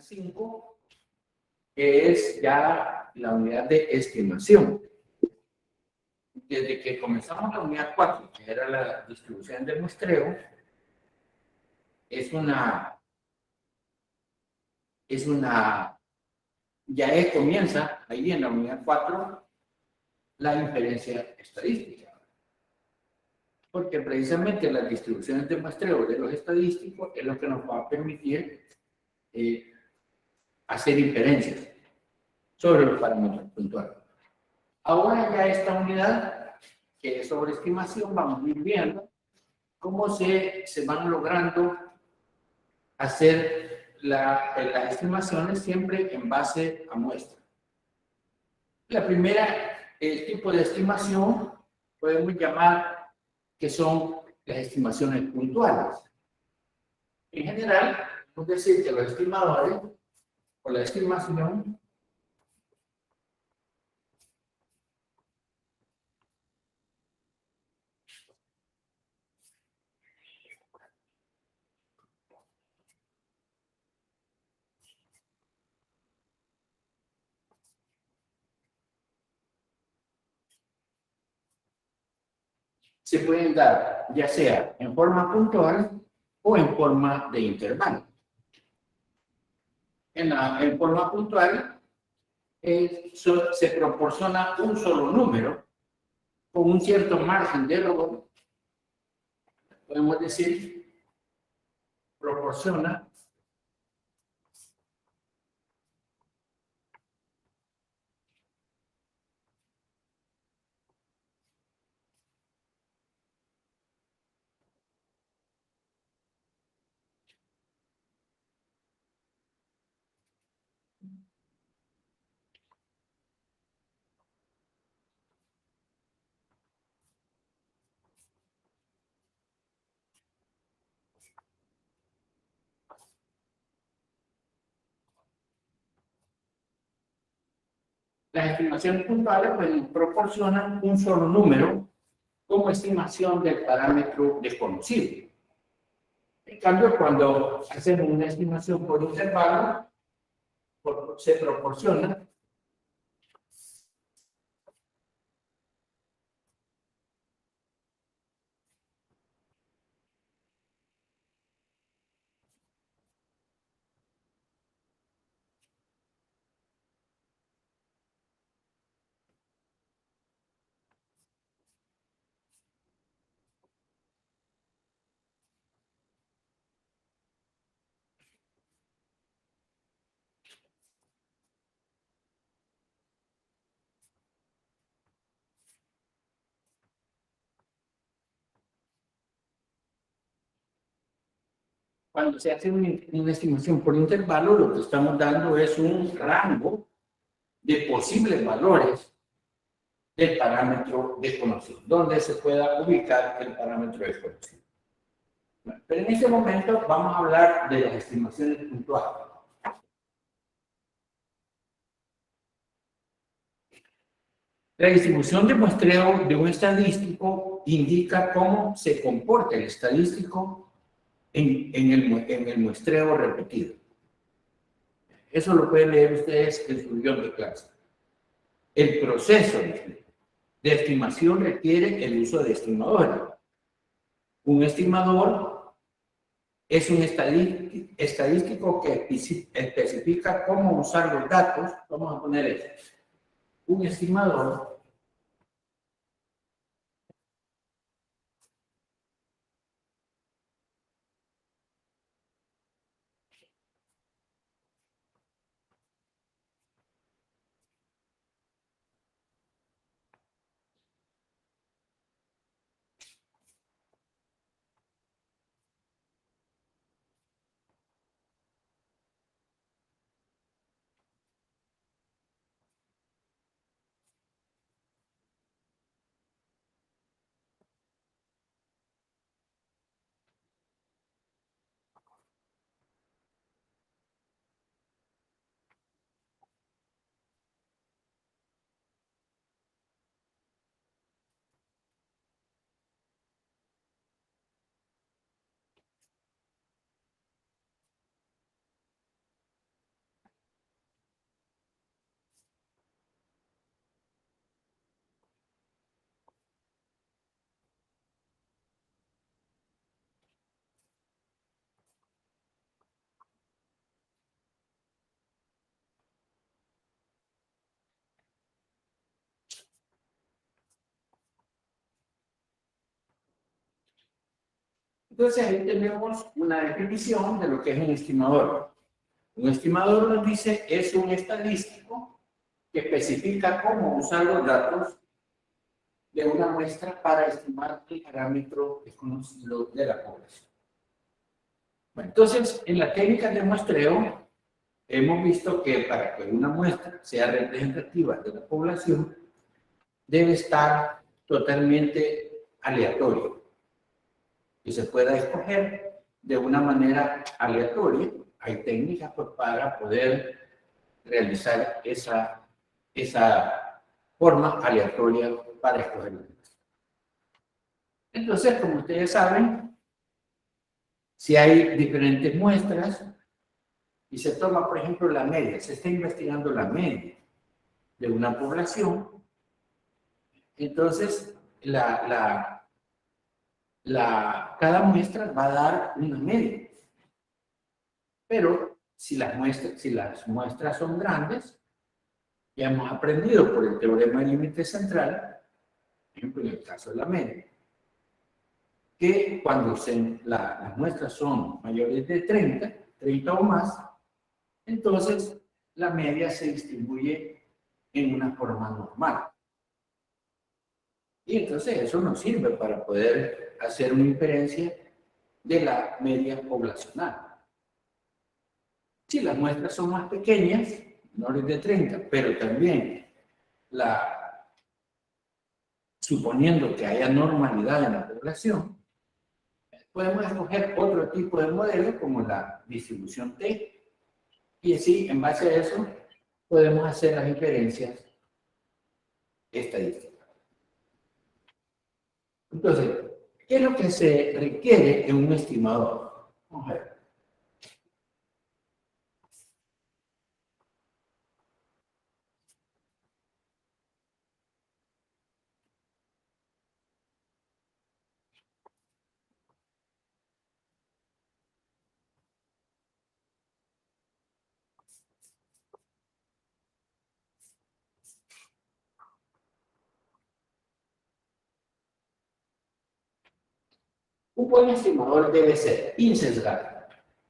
5, que es ya la unidad de estimación. Desde que comenzamos la unidad 4, que era la distribución de muestreo, comienza ahí en la unidad 4 la inferencia estadística. Porque precisamente las distribuciones de muestreo de los estadísticos es lo que nos va a permitir hacer inferencias sobre los parámetros puntuales. Ahora ya esta unidad, que es sobre estimación, vamos a ir viendo cómo se van logrando hacer las estimaciones siempre en base a muestra. La primera tipo de estimación podemos llamar que son las estimaciones puntuales. En general, podemos decir que los estimadores o la estimación se pueden dar ya sea en forma puntual o en forma de intervalo. En forma puntual se proporciona un solo número con un cierto margen de error. Podemos decir, proporciona las estimaciones puntuales pues, proporcionan un solo número como estimación del parámetro desconocido. En cambio, cuando hacemos una estimación por intervalo, se proporciona cuando se hace una estimación por intervalo, lo que estamos dando es un rango de posibles valores del parámetro desconocido, donde se pueda ubicar el parámetro desconocido. Bueno, pero en este momento vamos a hablar de las estimaciones puntuales. La distribución de muestreo de un estadístico indica cómo se comporta el estadístico en el muestreo repetido. Eso lo pueden leer ustedes en su guión de clase. El proceso de estimación requiere el uso de estimadores. Un estimador es un estadístico que especifica cómo usar los datos. Vamos a poner eso. Un estimador Entonces ahí tenemos una definición de lo que es un estimador. Un estimador nos dice es un estadístico que especifica cómo usar los datos de una muestra para estimar el parámetro desconocido de la población. Bueno, entonces, en las técnicas de muestreo, hemos visto que para que una muestra sea representativa de la población, debe estar totalmente aleatorio y se pueda escoger de una manera aleatoria. Hay técnicas pues, para poder realizar esa forma aleatoria para escoger la muestra. Entonces, como ustedes saben, si hay diferentes muestras y se toma, por ejemplo, la media, se está investigando la media de una población, entonces cada muestra va a dar una media. Pero si las muestras son grandes, ya hemos aprendido por el teorema del límite central, por ejemplo, en el caso de la media, que cuando las muestras son mayores de 30 o más, entonces la media se distribuye en una forma normal. Y entonces eso nos sirve para poder hacer una inferencia de la media poblacional. Si las muestras son más pequeñas, menores de 30, pero también suponiendo que haya normalidad en la población, podemos escoger otro tipo de modelo como la distribución T, y así, en base a eso, podemos hacer las inferencias estadísticas. Entonces, ¿qué es lo que se requiere en un estimador? Vamos a ver. Un buen estimador debe ser insesgado.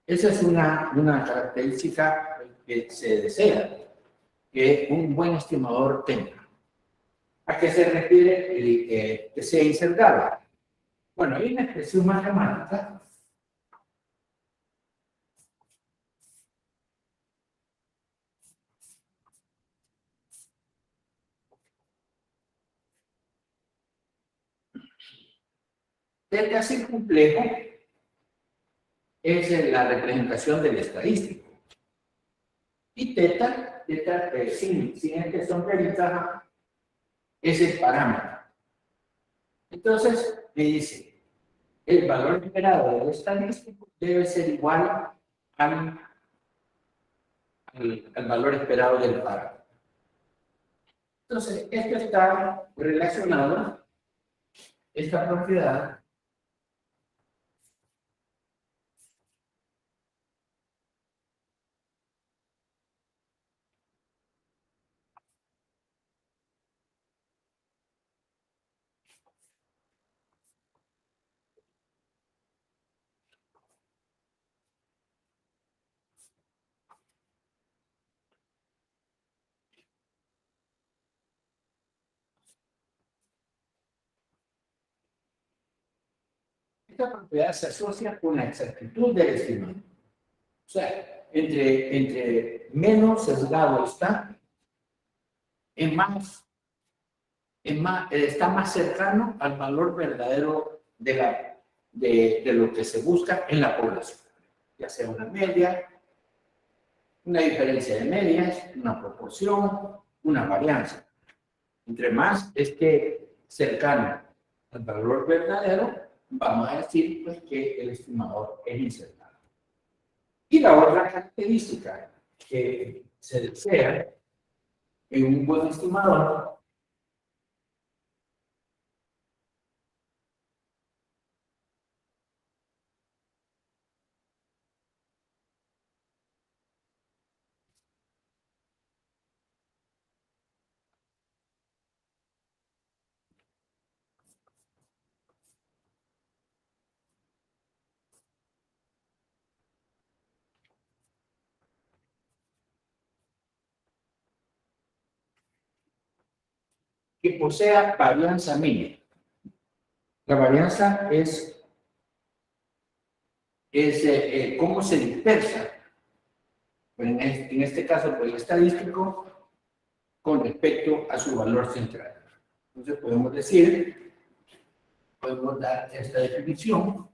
Esa es una característica que se desea que un buen estimador tenga. ¿A qué se refiere que sea insesgado? Bueno, hay una expresión matemática delta sin complejo es la representación del estadístico. Y teta sin este sombrerita, es el parámetro. Entonces, me dice, el valor esperado del estadístico debe ser igual al valor esperado del parámetro. Entonces, esto está relacionado, esta propiedad, se asocia con la exactitud del estimado. O sea, entre menos sesgado está, está más cercano al valor verdadero de lo que se busca en la población, ya sea una media, una diferencia de medias, una proporción, una varianza. Entre más esté cercano al valor verdadero, vamos a decir pues, que el estimador es incertado. Y la otra característica que se desea en un buen estimador que posea varianza mínima. La varianza es cómo se dispersa, en este caso, pues, el estadístico, con respecto a su valor central. Entonces podemos dar esta definición.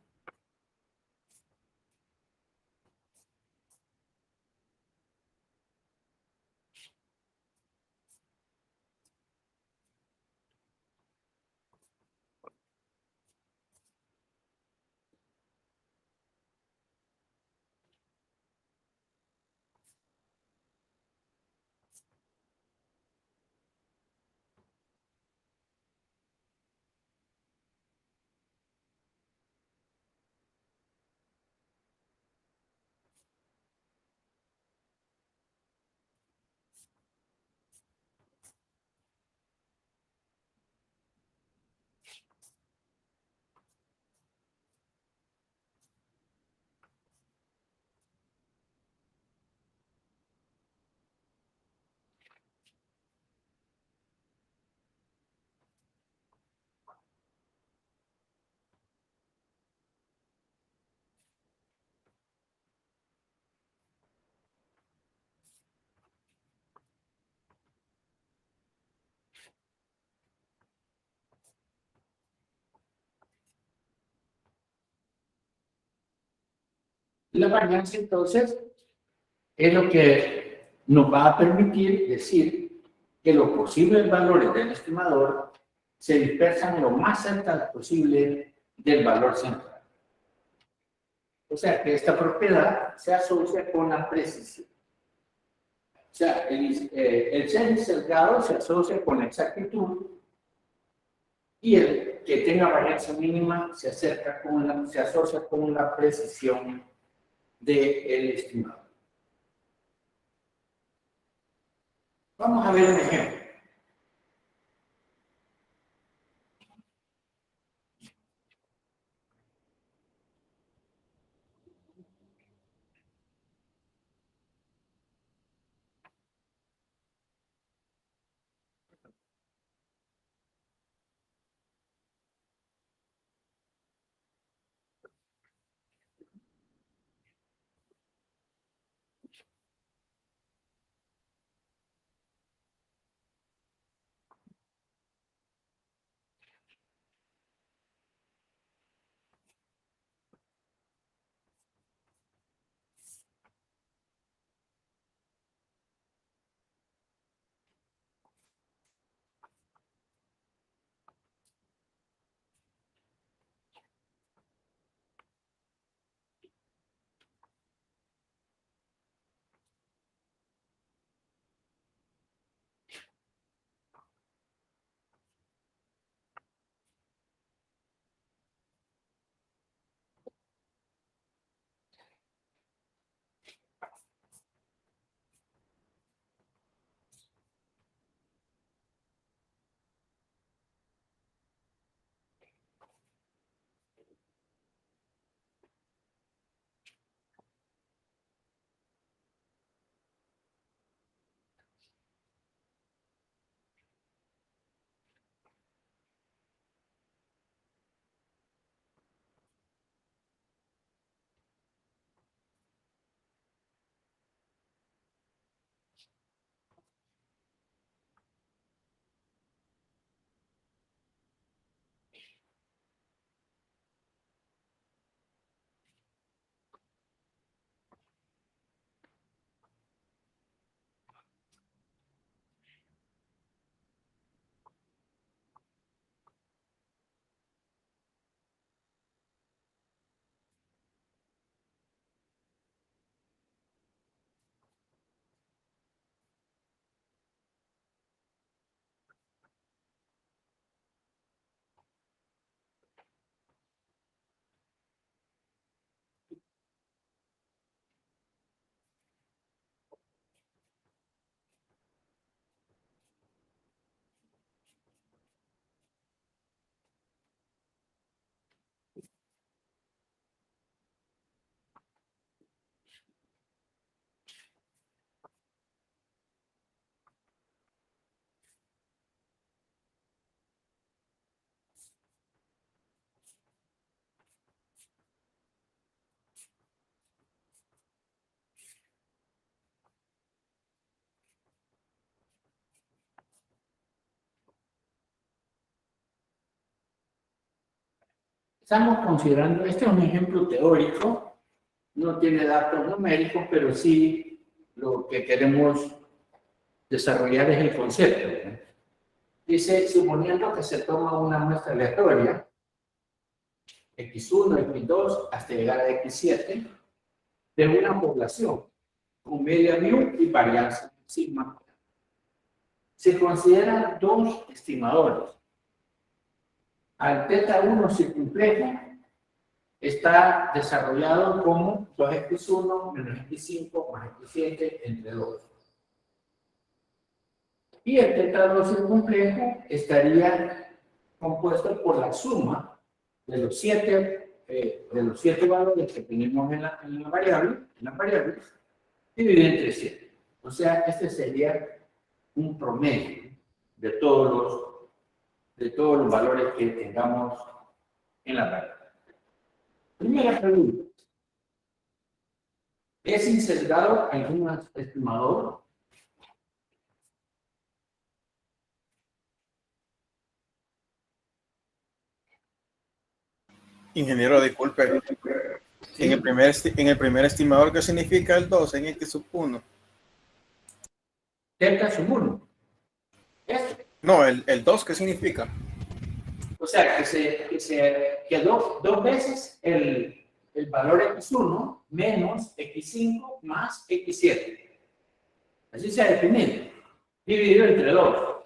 La varianza, entonces, es lo que nos va a permitir decir que los posibles valores del estimador se dispersan lo más cerca posible del valor central. O sea, que esta propiedad se asocia con la precisión. O sea, el ser sesgado se asocia con la exactitud y el que tenga varianza mínima se asocia con la precisión del estimado. Vamos a ver un ejemplo. Estamos considerando, este es un ejemplo teórico, no tiene datos numéricos, pero sí lo que queremos desarrollar es el concepto, ¿no? Dice, suponiendo que se toma una muestra aleatoria, X1, X2, hasta llegar a X7, de una población con media mu y varianza sigma. Se consideran dos estimadores. Al θ1 circunflejo está desarrollado como 2x1 menos x5 más x7 entre 2. Y el θ2 circunflejo estaría compuesto por la suma de los siete valores que tenemos en la variable, dividido entre 7. O sea, este sería un promedio de todos los valores que tengamos en la variable. Primera pregunta. ¿Es insesgado algún estimador? Ingeniero, disculpe. ¿Sí? En el primer estimador, ¿qué significa el 2 en X sub 1? Θ sub 1. Este. No, el 2, ¿qué significa? O sea, que dos veces el valor x1 menos x5 más x7. Así se ha definido. Dividido entre 2.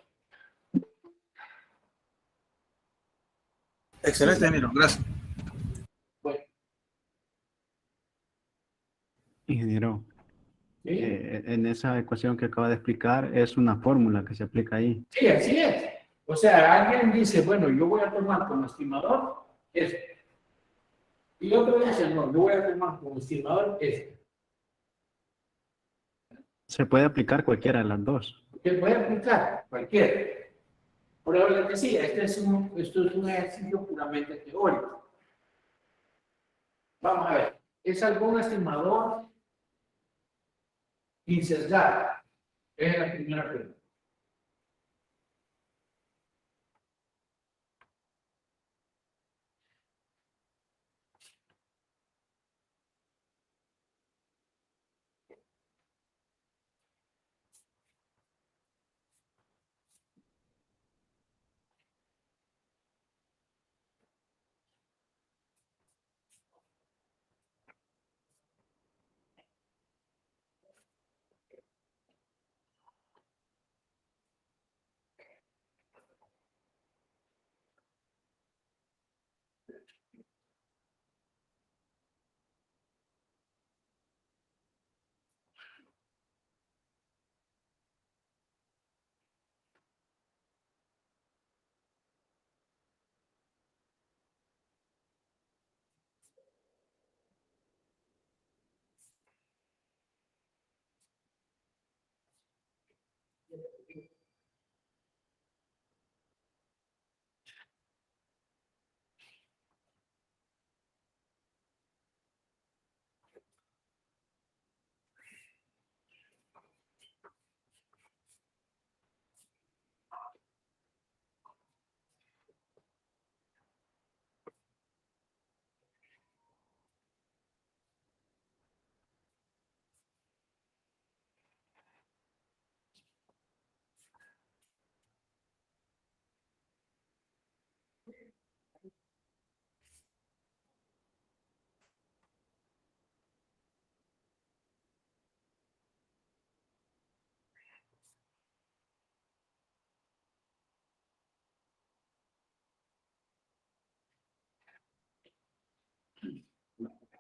Excelente, ingeniero. Gracias. Bueno, Ingeniero, ¿sí? en esa ecuación que acaba de explicar es una fórmula que se aplica ahí. Sí, así es. O sea, alguien dice, bueno, yo voy a tomar como estimador este. Y otro dice, no, yo voy a tomar como estimador este. Se puede aplicar cualquiera de las dos. Que puede aplicar cualquiera. Por eso les decía, esto es un ejercicio puramente teórico. Vamos a ver, ¿es algún estimador insesgado? Esa es la primera pregunta.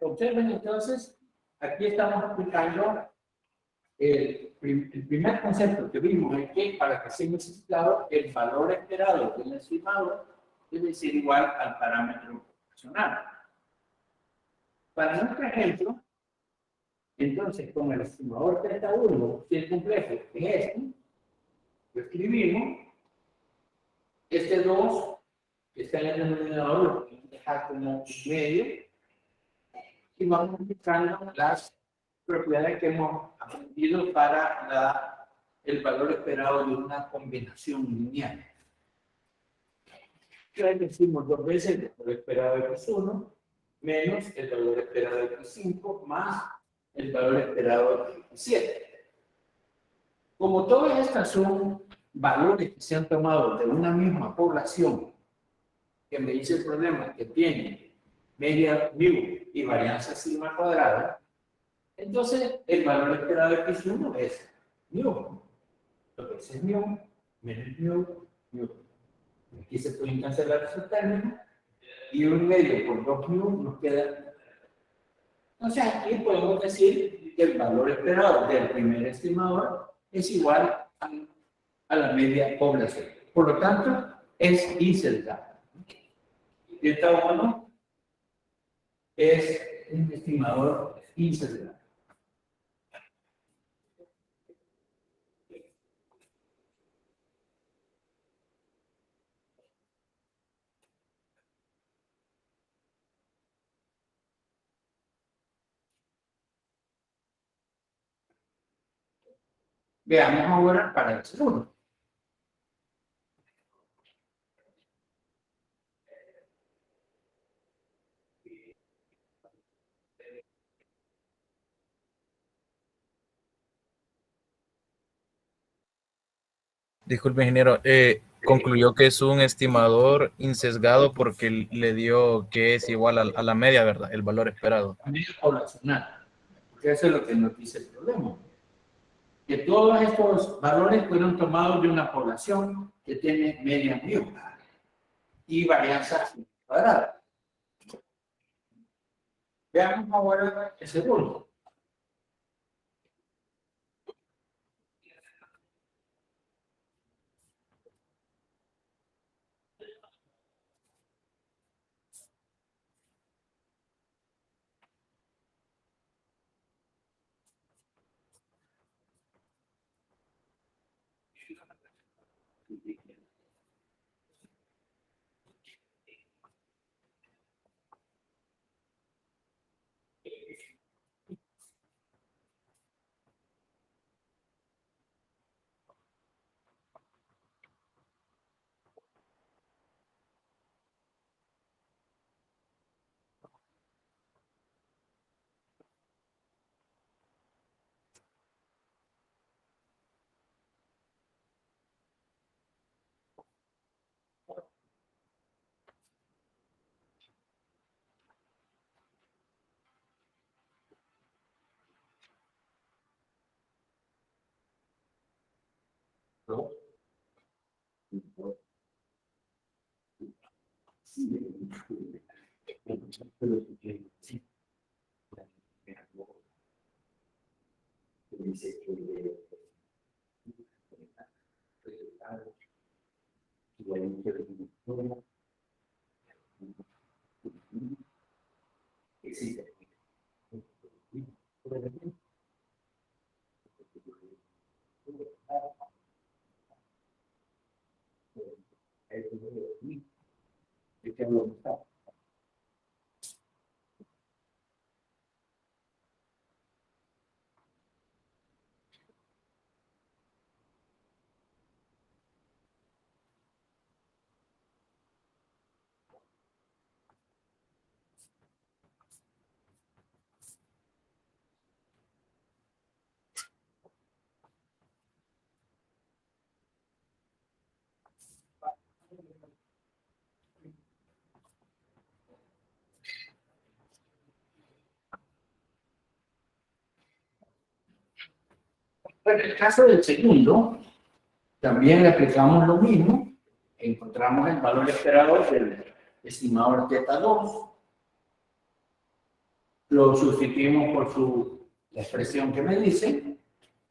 Observen entonces, aquí estamos aplicando el primer concepto que vimos, es que para que sea multiplicado, el valor esperado del estimado debe ser igual al parámetro proporcional. Para nuestro ejemplo, entonces, con el estimador θ1 circunflejo, que es este, lo escribimos, este 2, que está en el denominador, lo podemos dejar como medio, y vamos aplicando las propiedades que hemos aprendido para el valor esperado de una combinación lineal. Entonces decimos 2 veces el valor esperado de X1 menos el valor esperado de X5 más el valor esperado de X7. Como todas estas son valores que se han tomado de una misma población, que me dice el problema que tiene media mu y varianza sigma cuadrada, entonces el valor esperado de X1 es mu. Entonces es mu menos mu. Aquí se pueden cancelar esos términos y 1/2 por 2 mu nos queda. Entonces aquí podemos decir que el valor esperado del primer estimador es igual a la media población. Por lo tanto, es insesgado. Delta 1 es un estimador insesgado. Veamos ahora para el segundo. Disculpe, ingeniero, concluyó que es un estimador insesgado porque le dio que es igual a la media, ¿verdad? El valor esperado. La media poblacional. Porque eso es lo que nos dice el problema. Que todos estos valores fueron tomados de una población que tiene media mu y varianza cuadrada. Veamos ahora el segundo. ¿No? En el caso del segundo, también le aplicamos lo mismo. Encontramos el valor esperado del estimador θ 2. Lo sustituimos por la expresión que me dice,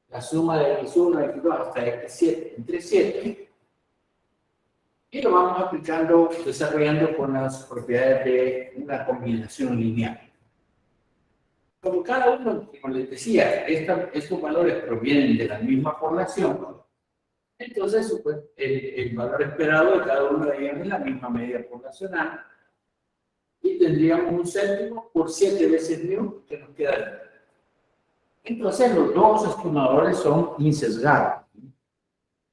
la suma de X1, X2 hasta X7 entre 7. Y lo vamos aplicando, desarrollando con las propiedades de una combinación lineal. Como cada uno, como les decía, estos valores provienen de la misma población, entonces pues, el valor esperado de cada uno de ellos es la misma media poblacional y tendríamos un séptimo por 7 veces mu que nos queda. Entonces los dos estimadores son insesgados,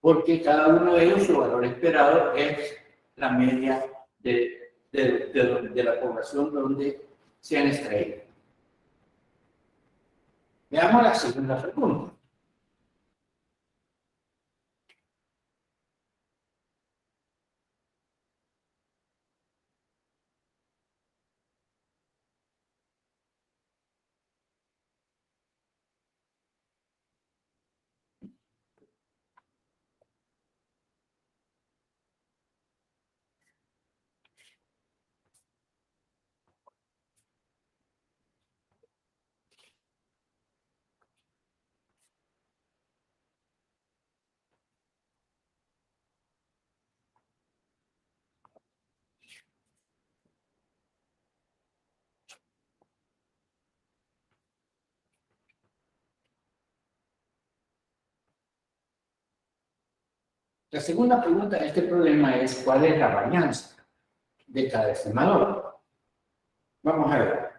porque cada uno de ellos su valor esperado es la media de la población donde se han extraído. Veamos la segunda pregunta. La segunda pregunta de este problema es ¿cuál es la varianza de cada estimador? Vamos a ver.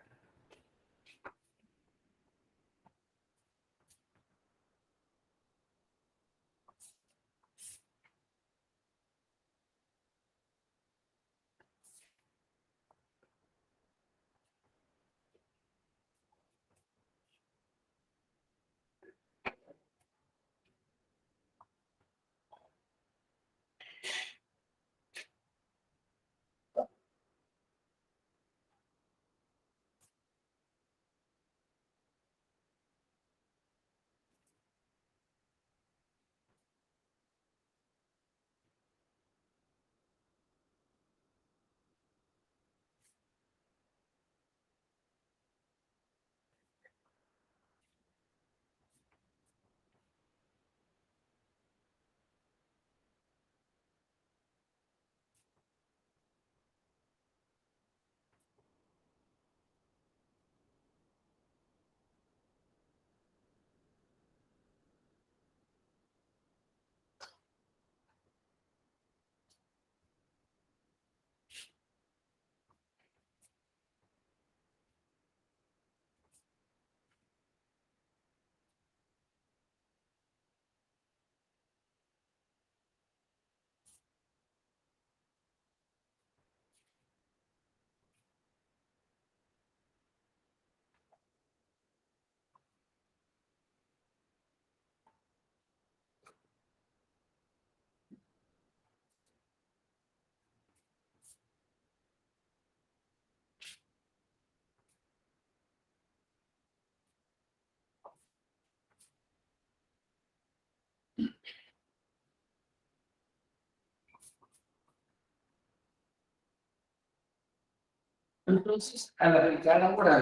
Entonces, al aplicar ahora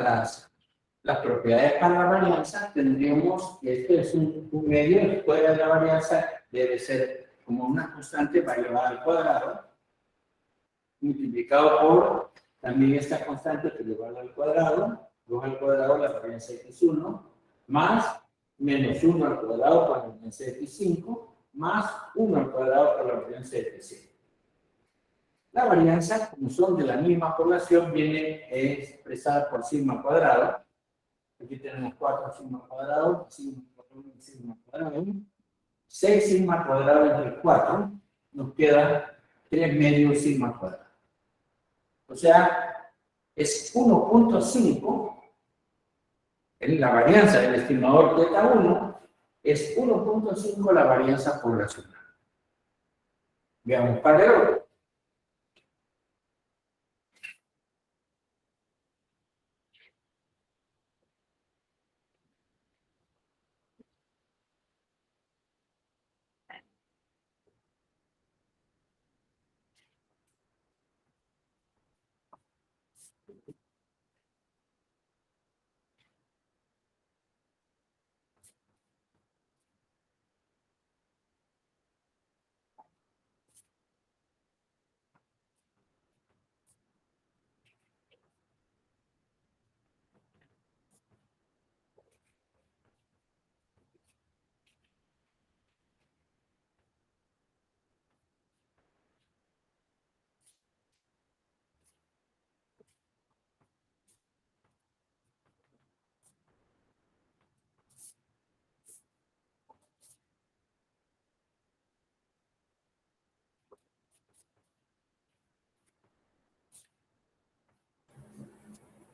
las propiedades para la varianza, tendríamos que este es un medio, el escuadra de la varianza debe ser como una constante elevada al cuadrado, multiplicado por también esta constante elevada al cuadrado, 2 al cuadrado la varianza x1, más menos 1 al cuadrado para la varianza x5, más 1 al cuadrado para la varianza x6. La varianza, como son de la misma población, viene expresada por sigma cuadrado. Aquí tenemos 4 sigma cuadrado, sigma cuadrado, sigma cuadrado. 6 sigma cuadrado entre 4, nos queda 3 medios sigma cuadrado. O sea, es 1.5, en la varianza del estimador teta 1, es 1.5 la varianza poblacional. Veamos para el otro.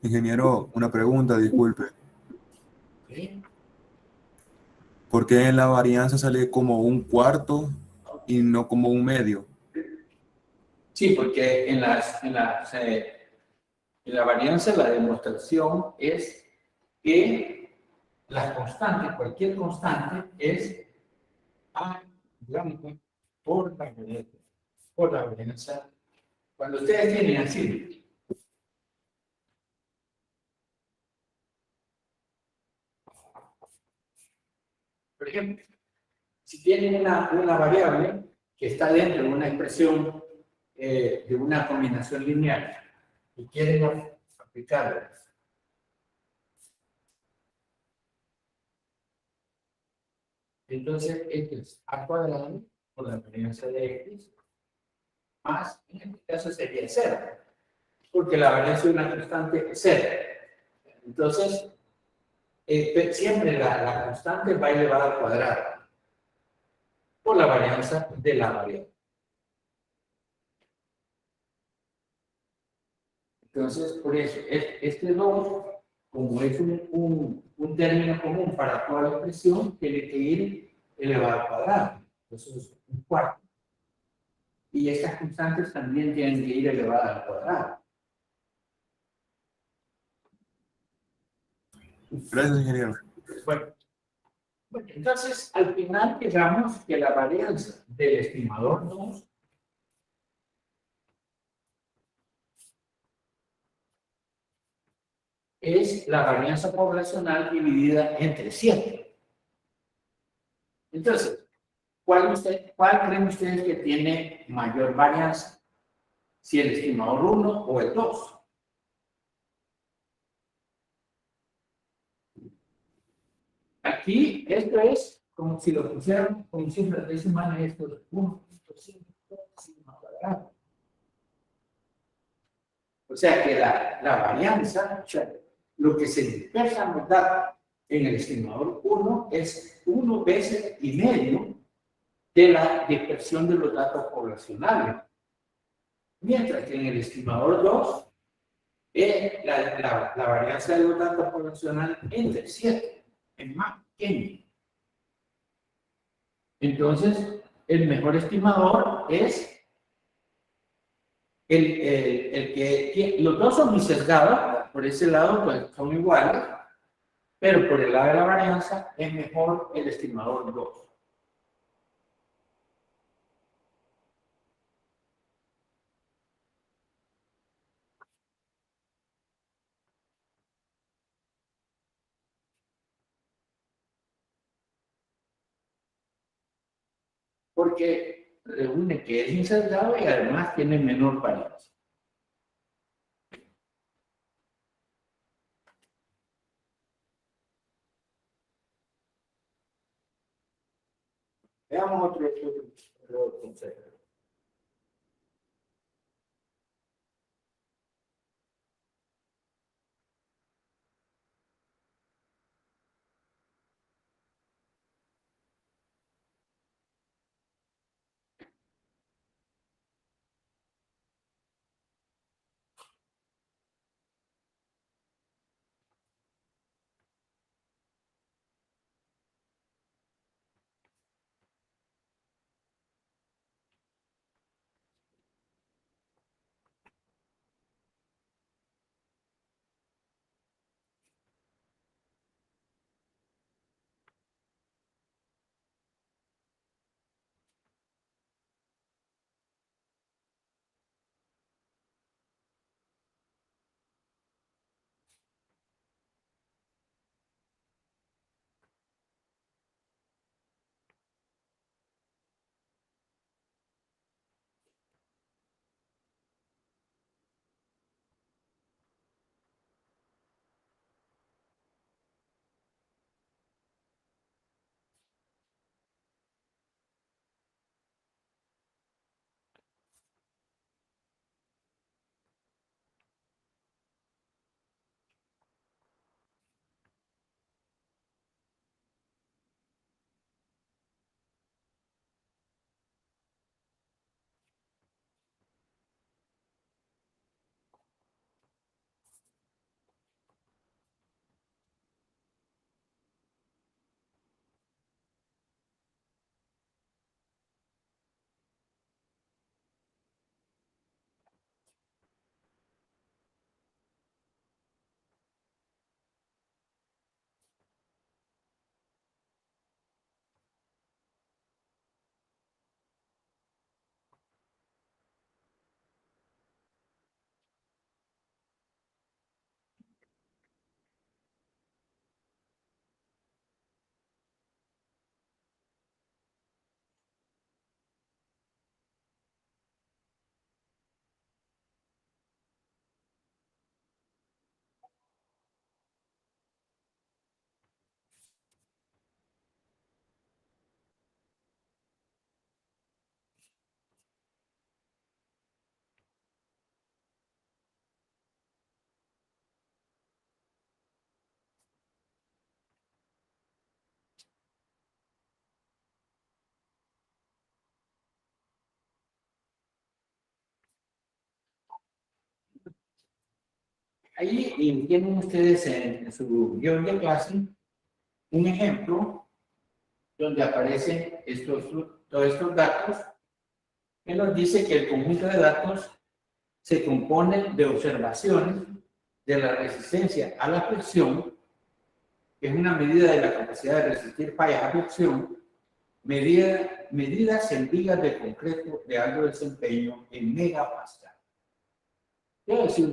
Ingeniero, una pregunta, disculpe. ¿Sí? ¿Por qué en la varianza sale como un cuarto y no como un medio? Sí, porque en la varianza la demostración es que la constante, cualquier constante, es A, digamos, por la varianza. Cuando ustedes tienen así, por ejemplo, si tienen una variable que está dentro de una expresión de una combinación lineal y quieren aplicarla, entonces esto es a cuadrado por la varianza de x más, en este caso sería cero, porque la varianza de una constante es cero. Entonces, siempre la constante va elevada al cuadrado por la varianza de la variable. Entonces, por eso, este 2, como es un término común para toda la expresión, tiene que ir elevado al cuadrado. Entonces, es un cuarto. Y estas constantes también tienen que ir elevadas al cuadrado. Gracias, ingeniero. Bueno, entonces, al final llegamos que la varianza del estimador 2 es la varianza poblacional dividida entre 7. Entonces, ¿cuál creen ustedes que tiene mayor varianza? Si el estimador 1 o el 2. Aquí, esto es como si lo pusieran con cifras decimales, esto es 1.5 sigma cuadrado. O sea que la varianza, o sea, lo que se dispersa en los datos en el estimador 1 es 1 veces y medio de la dispersión de los datos poblacionales. Mientras que en el estimador 2 es la varianza de los datos poblacionales entre 7, es más pequeño. Entonces, el mejor estimador es el que los dos son muy sesgados, por ese lado pues, son iguales, pero por el lado de la varianza es mejor el estimador 2. Porque reúne que es insesgado y además tiene menor varianza. Veamos otro concepto. Ahí tienen ustedes en su guión de clase un ejemplo donde aparecen todos estos datos que nos dice que el conjunto de datos se compone de observaciones de la resistencia a la flexión, que es una medida de la capacidad de resistir fallas a flexión, medidas en vigas de concreto de alto desempeño en megapascal.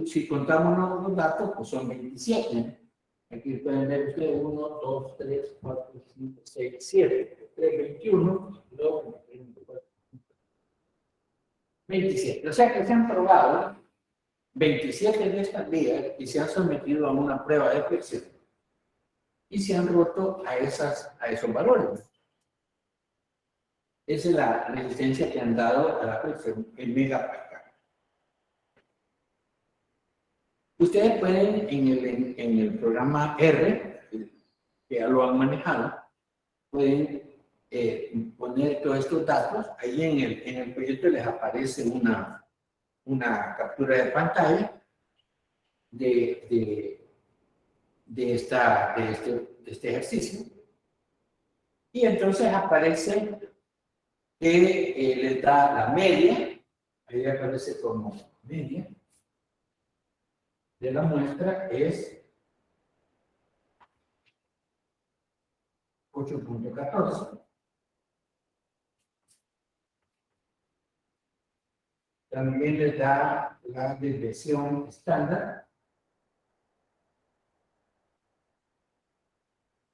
Si contamos los datos, pues son 27. Aquí pueden ver ustedes 1, 2, 3, 4, 5, 6, 7, 3, 21, 2, 24, 27. O sea que se han probado 27 de estas vías y se han sometido a una prueba de flexión y se han roto a esos valores. Esa es la resistencia que han dado a la flexión en megapascal. Ustedes pueden en el programa R, que ya lo han manejado, pueden poner todos estos datos. Ahí en el proyecto les aparece una captura de pantalla de este ejercicio. Y entonces aparece que les da la media, ahí aparece como media de la muestra es 8.14. También les da la desviación estándar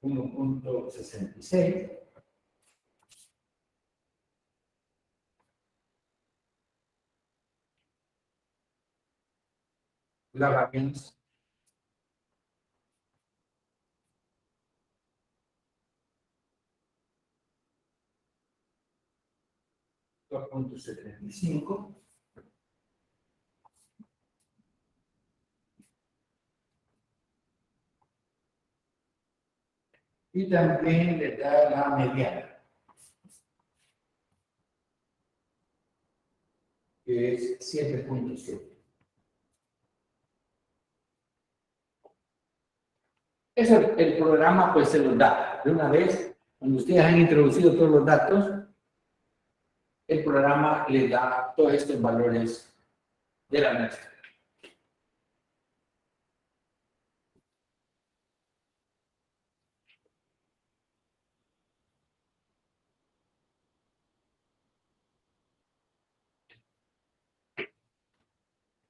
1.66. La varianza 2.75. Y también le da la mediana, que es 7.7. Eso el programa pues se los da. De una vez, cuando ustedes han introducido todos los datos, el programa les da todos estos valores de la muestra.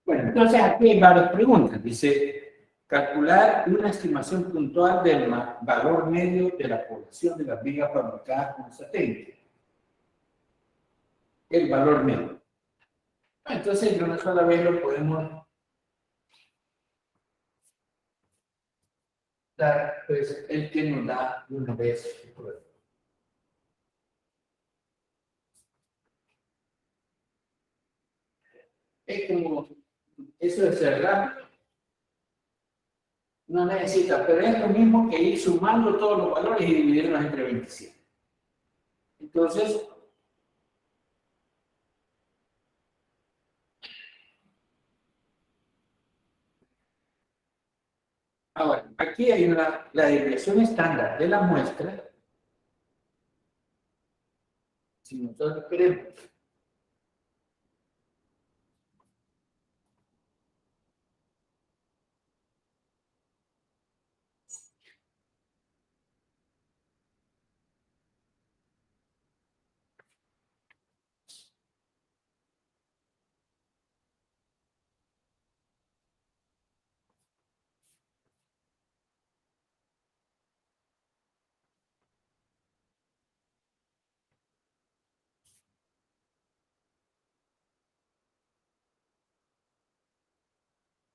Bueno, entonces aquí hay varias preguntas. Dice, calcular una estimación puntual del valor medio de la población de las vigas fabricadas con satélite. El valor medio. Entonces, de una sola vez lo podemos dar, pues, el que nos da de una vez el problema. Es como, eso de ser rápido, no necesita, pero es lo mismo que ir sumando todos los valores y dividirlos entre 27. Entonces, ahora, aquí hay la desviación estándar de la muestra. Si nosotros queremos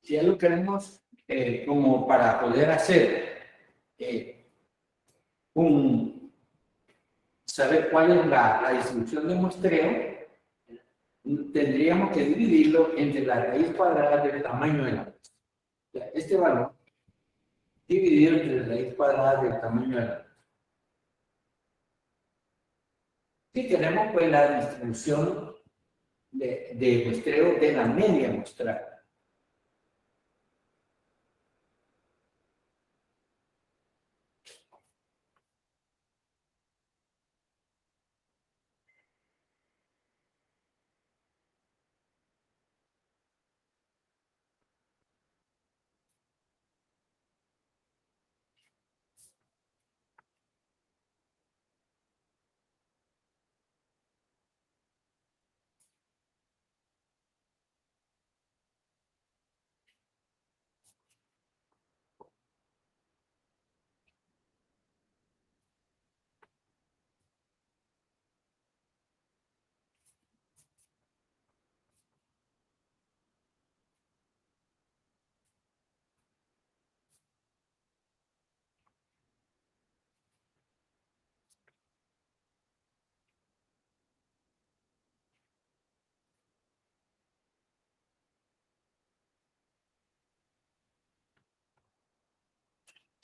si ya lo queremos como para poder hacer saber cuál es la distribución de muestreo, tendríamos que dividirlo entre la raíz cuadrada del tamaño de la muestra. O sea, este valor dividido entre la raíz cuadrada del tamaño de la muestra. Si queremos pues la distribución de muestreo de la media muestral.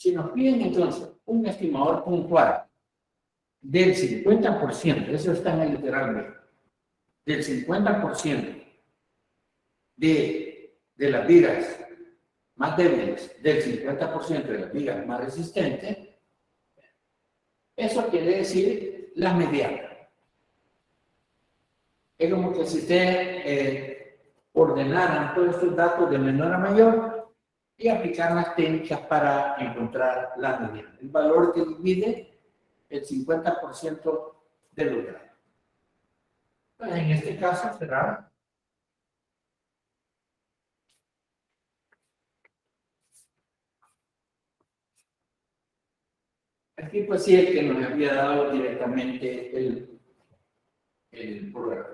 Si nos piden entonces un estimador puntual del 50%, eso está en el literal B, del 50% de las vigas más débiles, del 50% de las vigas más resistentes, eso quiere decir la mediana. Es como que si ustedes ordenaran todos estos datos de menor a mayor y aplicar las técnicas para encontrar la mediana, el valor que divide el 50% de los grados. Entonces, en este caso será aquí, pues sí, el que nos había dado directamente el programa.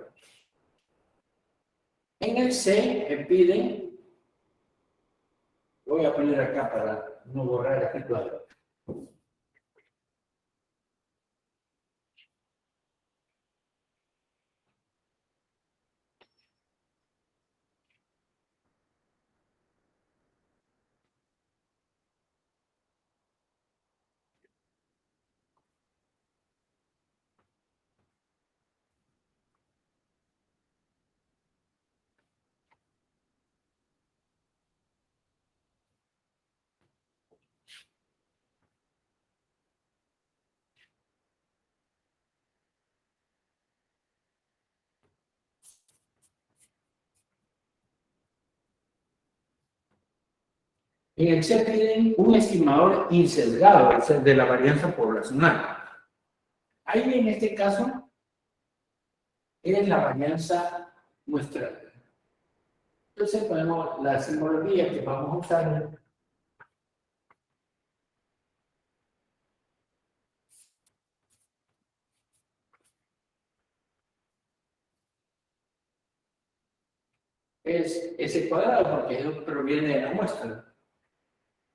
En el C me piden, voy a poner acá para no borrar este cuadro. En el C piden un estimador insesgado de la varianza poblacional. Ahí en este caso es la varianza muestral. Entonces ponemos la simbología que vamos a usar. Es ese cuadrado, porque eso proviene de la muestra.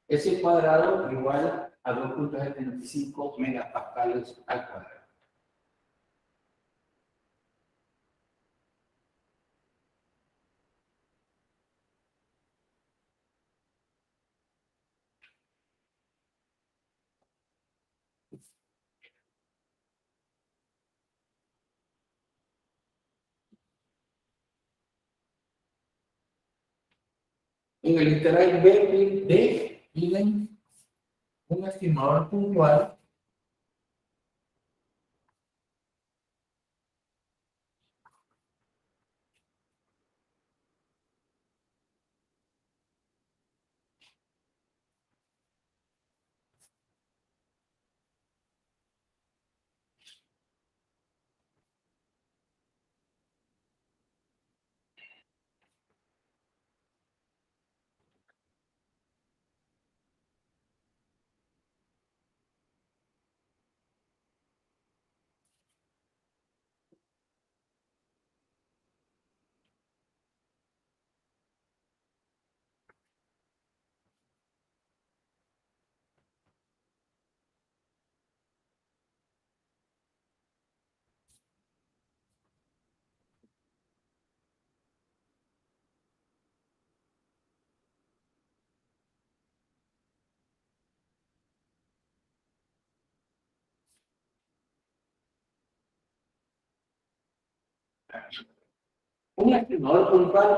Ese cuadrado igual a 2.75 megapascales al cuadrado. En el literal B D piden un estimador puntual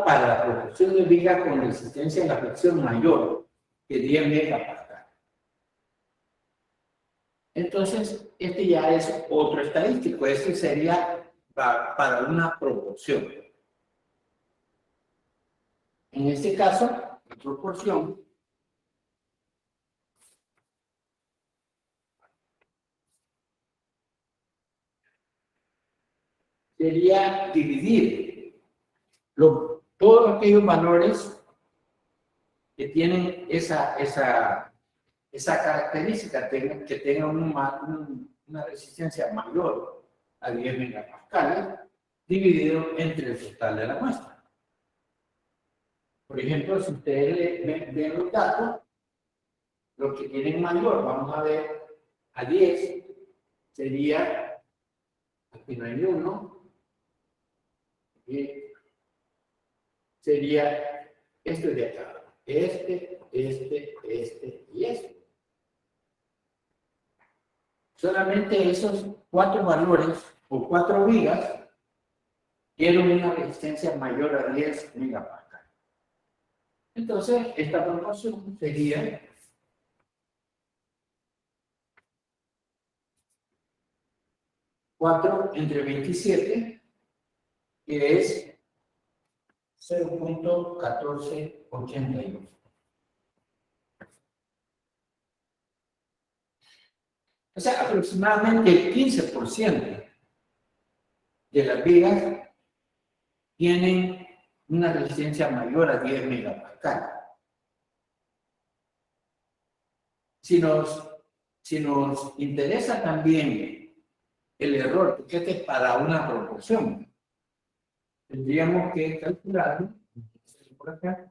para la proporción de vigas con resistencia en la fricción mayor que 10 megapascal. Entonces, este ya es otro estadístico. Este sería para una proporción. En este caso, la proporción sería dividir todos aquellos valores que tienen esa característica, que tengan una resistencia mayor a 10 megapascales, dividido entre el total de la muestra. Por ejemplo, si ustedes ven los datos, los que tienen mayor, vamos a ver, a 10 sería, aquí no hay uno, y sería esto de acá, este y este. Solamente esos 4 valores o 4 vigas tienen una resistencia mayor a 10 megapascal. Entonces, esta proporción sería 4 entre 27, que es 0.1481. O sea, aproximadamente el 15% de las vigas tienen una resistencia mayor a 10 megapascal. Si nos interesa también el error, porque este es para una proporción, tendríamos que calcularlo por acá.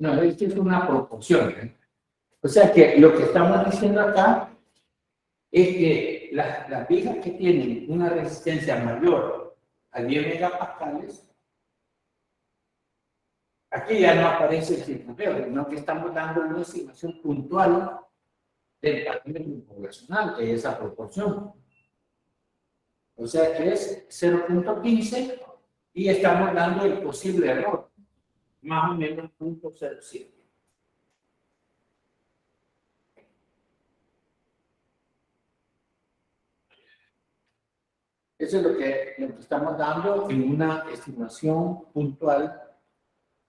No, esto es una proporción, ¿eh? O sea que lo que estamos diciendo acá es que las vigas que tienen una resistencia mayor a 10 megapascales, aquí ya no aparece el circunflejo, sino que estamos dando una estimación puntual del parámetro poblacional, que es esa proporción. O sea que es 0.15 y estamos dando el posible error, más o menos 0.07. Eso es lo que estamos dando en una estimación puntual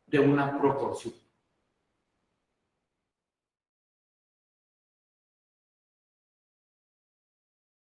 de una proporción.